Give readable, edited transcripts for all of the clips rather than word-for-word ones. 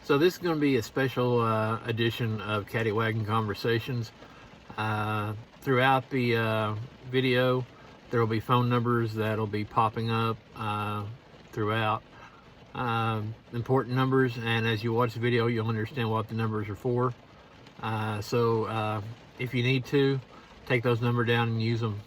So this is going to be a special edition of Cattywagon Conversations. Throughout the video, there will be phone numbers that'll be popping up throughout. Important numbers, and as you watch the video, you'll understand what the numbers are for. So if you need to, take those numbers down and use them.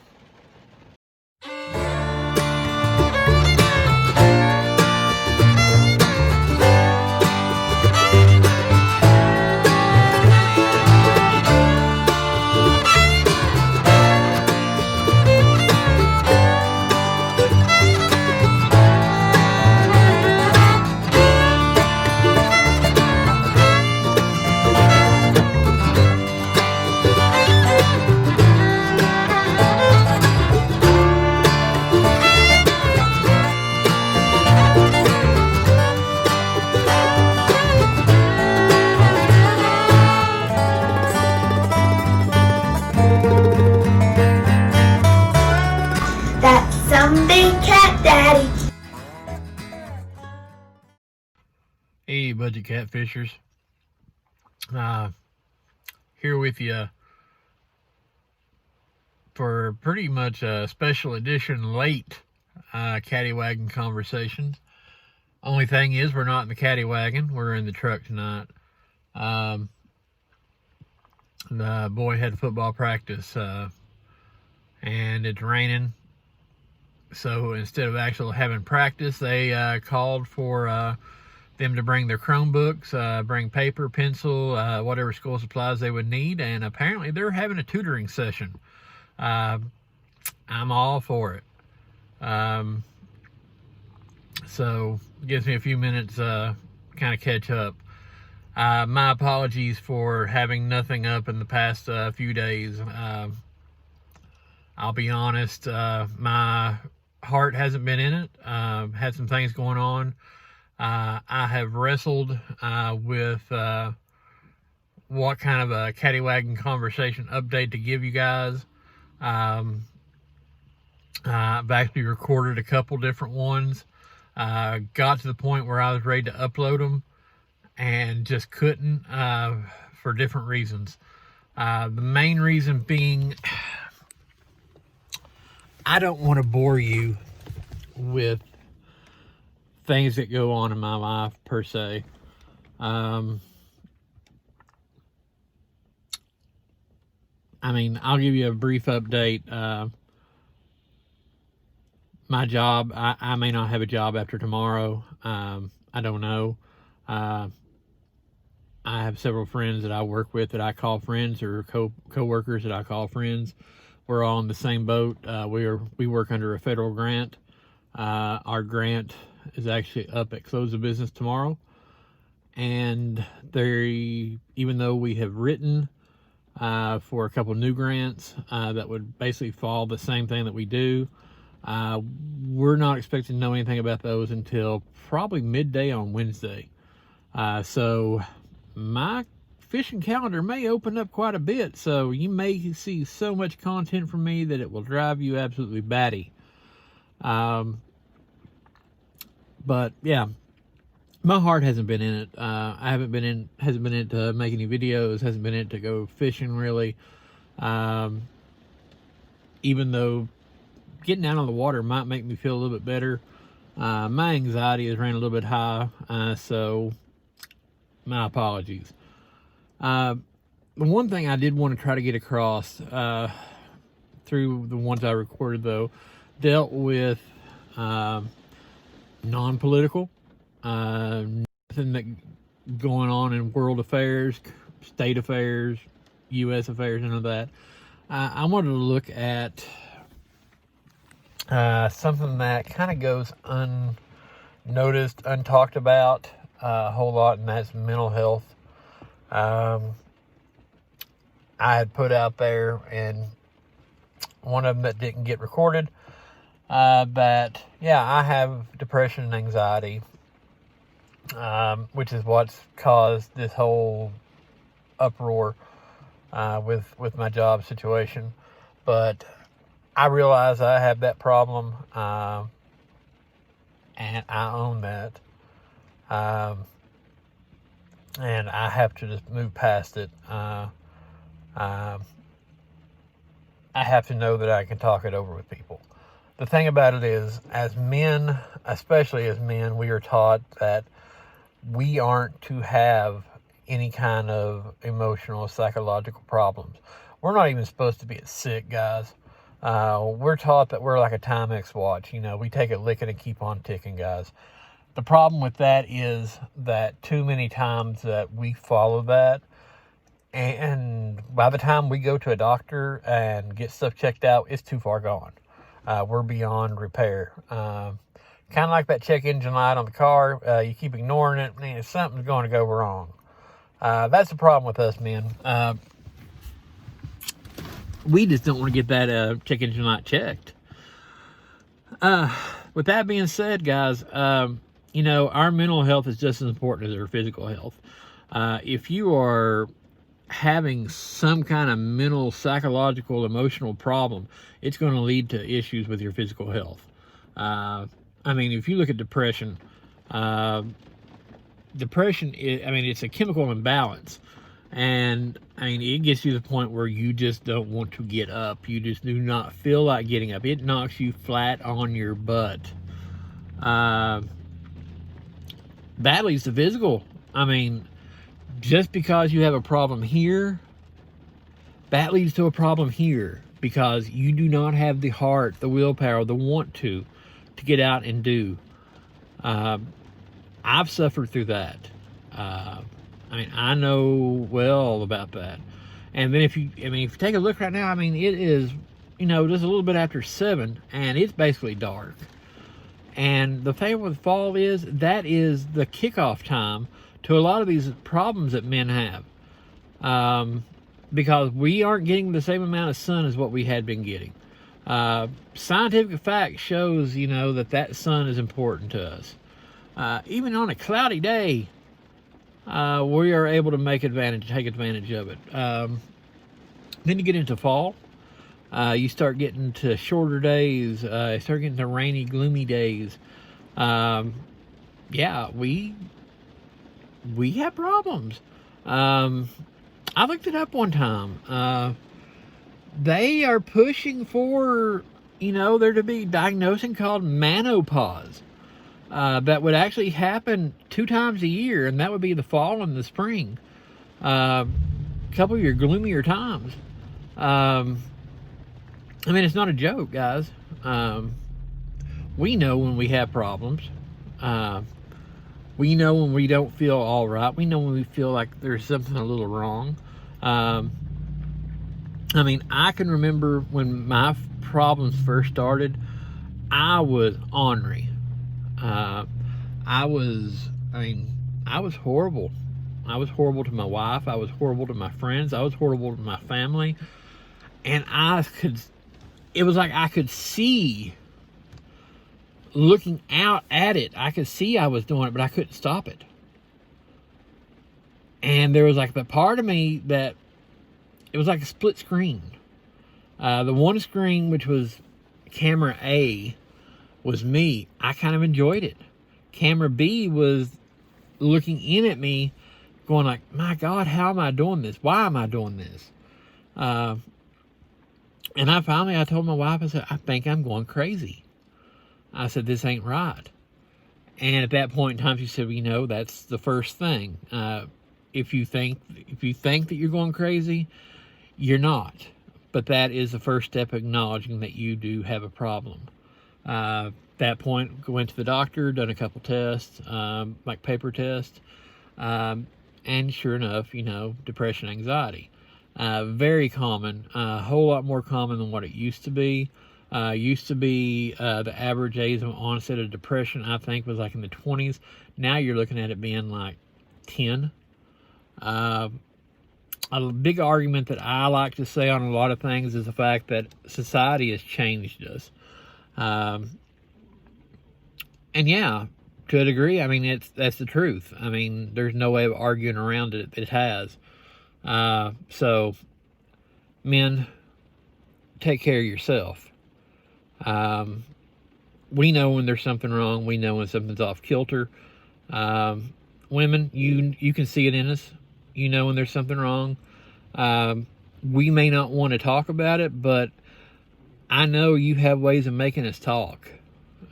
Cat Daddy. Hey, Budget Catfishers. Here with you for pretty much a special edition late Cattywagon Conversations. Only thing is, we're not in the Cattywagon. We're in the truck tonight. The boy had football practice, and it's raining. So instead of actually having practice, they called for them to bring their Chromebooks, bring paper, pencil, whatever school supplies they would need. And apparently they're having a tutoring session. I'm all for it. So it gives me a few minutes kind of catch up. My apologies for having nothing up in the past few days. I'll be honest, my heart hasn't been in it. Had some things going on. I have wrestled with what kind of a Cattywagon conversation update to give you guys. I've actually recorded a couple different ones. Got to the point where I was ready to upload them and just couldn't for different reasons. The main reason being, I don't want to bore you with things that go on in my life per se. I mean, I'll give you a brief update. My job, I may not have a job after tomorrow. I don't know. I have several friends that I work with that I call friends, or co-workers that I call friends. We're all in the same boat. We work under a federal grant. Our grant is actually up at close of business tomorrow. And even though we have written for a couple new grants that would basically follow the same thing that we do, we're not expecting to know anything about those until probably midday on Wednesday. So my fishing calendar may open up quite a bit, so you may see so much content from me that it will drive you absolutely batty. But yeah, my heart hasn't been in it. Hasn't been in it to make any videos, hasn't been in it to go fishing really. Even though getting out on the water might make me feel a little bit better, my anxiety has ran a little bit high, so my apologies. The one thing I did want to try to get across through the ones I recorded, though, dealt with non-political, nothing that going on in world affairs, state affairs, U.S. affairs, none of that. I wanted to look at something that kind of goes unnoticed, untalked about a whole lot, and that's mental health. I had put out there, and one of them that didn't get recorded, but yeah, I have depression and anxiety, which is what's caused this whole uproar with my job situation. But I realize I have that problem, and I own that. and I have to just move past it. I have to know that I can talk it over with people. The thing about it is, as men, especially as men, we are taught that we aren't to have any kind of emotional or psychological problems. We're not even supposed to be sick, guys. We're taught that we're like a Timex watch. We take a licking and keep on ticking, guys. The problem with that is that too many times that we follow that, and by the time we go to a doctor and get stuff checked out, it's too far gone. We're beyond repair. Kind of like that check engine light on the car. You keep ignoring it, and something's going to go wrong. That's the problem with us men. We just don't want to get that check engine light checked. With that being said, guys, our mental health is just as important as our physical health. If you are having some kind of mental, psychological, emotional problem, it's going to lead to issues with your physical health. If you look at depression, it's a chemical imbalance. And, it gets you to the point where you just don't want to get up. You just do not feel like getting up. It knocks you flat on your butt. That leads to physical. Just because you have a problem here, that leads to a problem here, because you do not have the heart, the willpower, the want to get out and do. I've suffered through that. I know well about that. And then if you take a look right now, it is, just a little bit after 7, and it's basically dark. And the thing with fall is, that is the kickoff time to a lot of these problems that men have. Because we aren't getting the same amount of sun as what we had been getting. Scientific fact shows, that sun is important to us. Even on a cloudy day, we are able to take advantage of it. Then you get into fall. You start getting to shorter days. You start getting to rainy, gloomy days. We have problems. I looked it up one time. They are pushing for, there to be diagnosing called menopause. That would actually happen 2 times a year, and that would be the fall and the spring. Couple of your gloomier times. It's not a joke, guys. We know when we have problems. We know when we don't feel all right. We know when we feel like there's something a little wrong. I can remember when my problems first started, I was ornery. I was horrible. I was horrible to my wife. I was horrible to my friends. I was horrible to my family. And it was like I could see, looking out at it, I could see I was doing it, but I couldn't stop it. And there was like the part of me that, it was like a split screen. The one screen, which was camera A, was me. I kind of enjoyed it. Camera B was looking in at me, going like, my God, how am I doing this? Why am I doing this? And I told my wife, I said, I think I'm going crazy. I said, this ain't right. And at that point in time, she said, that's the first thing. If you think that you're going crazy, you're not. But that is the first step, acknowledging that you do have a problem. At that point, went to the doctor, done a couple tests, like paper tests. And sure enough, depression, anxiety. Very common, a whole lot more common than what it used to be. The average age of onset of depression, I think, was like in the 20s. Now you're looking at it being like 10. A big argument that I like to say on a lot of things is the fact that society has changed us. And yeah, to a degree, that's the truth. There's no way of arguing around it. It has. So, men, take care of yourself. We know when there's something wrong. We know when something's off kilter. women, you can see it in us. You know when there's something wrong. We may not want to talk about it, but I know you have ways of making us talk.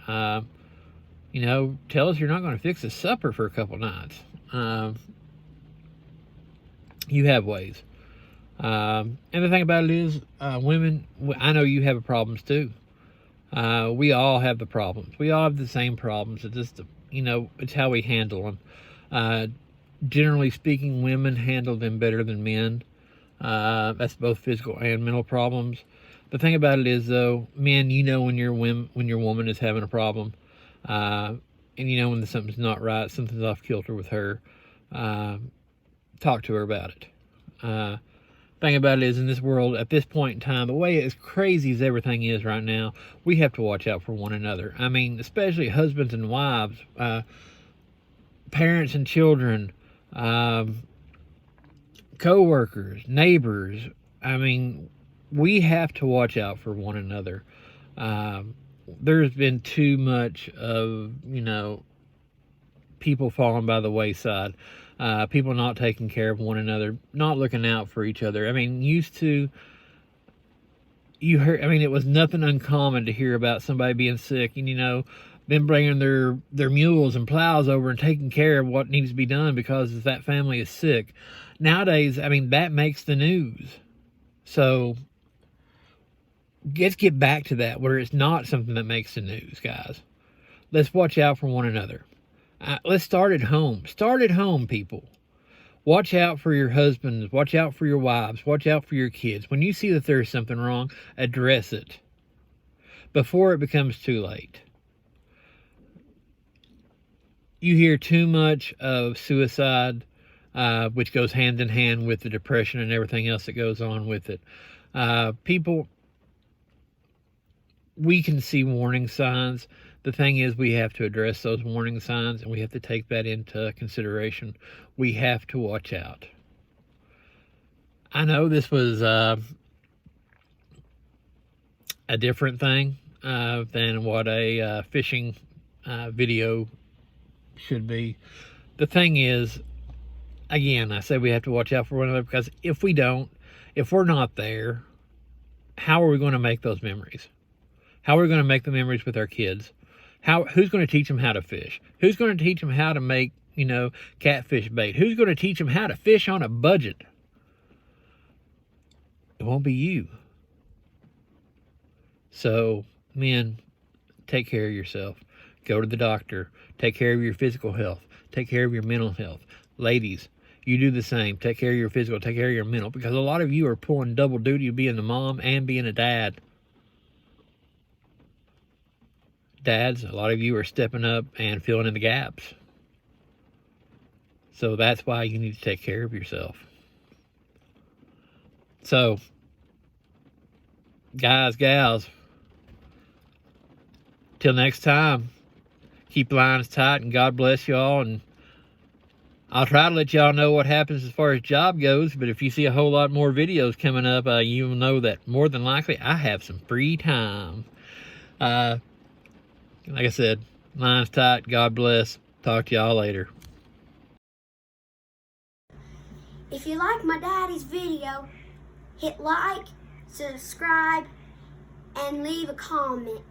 You know, tell us you're not going to fix a supper for a couple nights. You have ways. And the thing about it is, women, I know you have problems too. We all have the problems. We all have the same problems. It's just, you know, it's how we handle them. Generally speaking, women handle them better than men. That's both physical and mental problems. The thing about it is, though, men, you know when your woman is having a problem, and you know when something's not right, something's off kilter with her. Talk to her about it. Thing about it is, in this world, at this point in time, the way as crazy as everything is right now, we have to watch out for one another. I mean, especially husbands and wives, parents and children, co-workers, neighbors. I mean, we have to watch out for one another. There's been too much of, you know, people falling by the wayside. People not taking care of one another, not looking out for each other. I mean, used to, you heard, I mean, it was nothing uncommon to hear about somebody being sick and, you know, them bringing their mules and plows over and taking care of what needs to be done because that family is sick. Nowadays, I mean, that makes the news. So let's get back to that, where it's not something that makes the news, guys. Let's watch out for one another. Let's start at home. Start at home, people. Watch out for your husbands. Watch out for your wives. Watch out for your kids. When you see that there's something wrong, address it before it becomes too late. You hear too much of suicide, which goes hand in hand with the depression and everything else that goes on with it. People, we can see warning signs. The thing is, we have to address those warning signs, and we have to take that into consideration. We have to watch out. I know this was a different thing than what a fishing video should be. The thing is, again, I say we have to watch out for one another, because if we don't, if we're not there, how are we going to make those memories? How are we going to make the memories with our kids? Who's going to teach them how to fish? Who's going to teach them how to make, you know, catfish bait? Who's going to teach them how to fish on a budget? It won't be you. So, men, take care of yourself. Go to the doctor. Take care of your physical health. Take care of your mental health. Ladies, you do the same. Take care of your physical. Take care of your mental. Because a lot of you are pulling double duty, being a mom and being a dad. Dads, a lot of you are stepping up and filling in the gaps. So that's why you need to take care of yourself. So, guys, gals, till next time, keep the lines tight and God bless y'all. And I'll try to let y'all know what happens as far as job goes. But if you see a whole lot more videos coming up, you'll know that more than likely I have some free time. Like I said, lines tight. God bless. Talk to y'all later. If you like my daddy's video, hit like, subscribe, and leave a comment.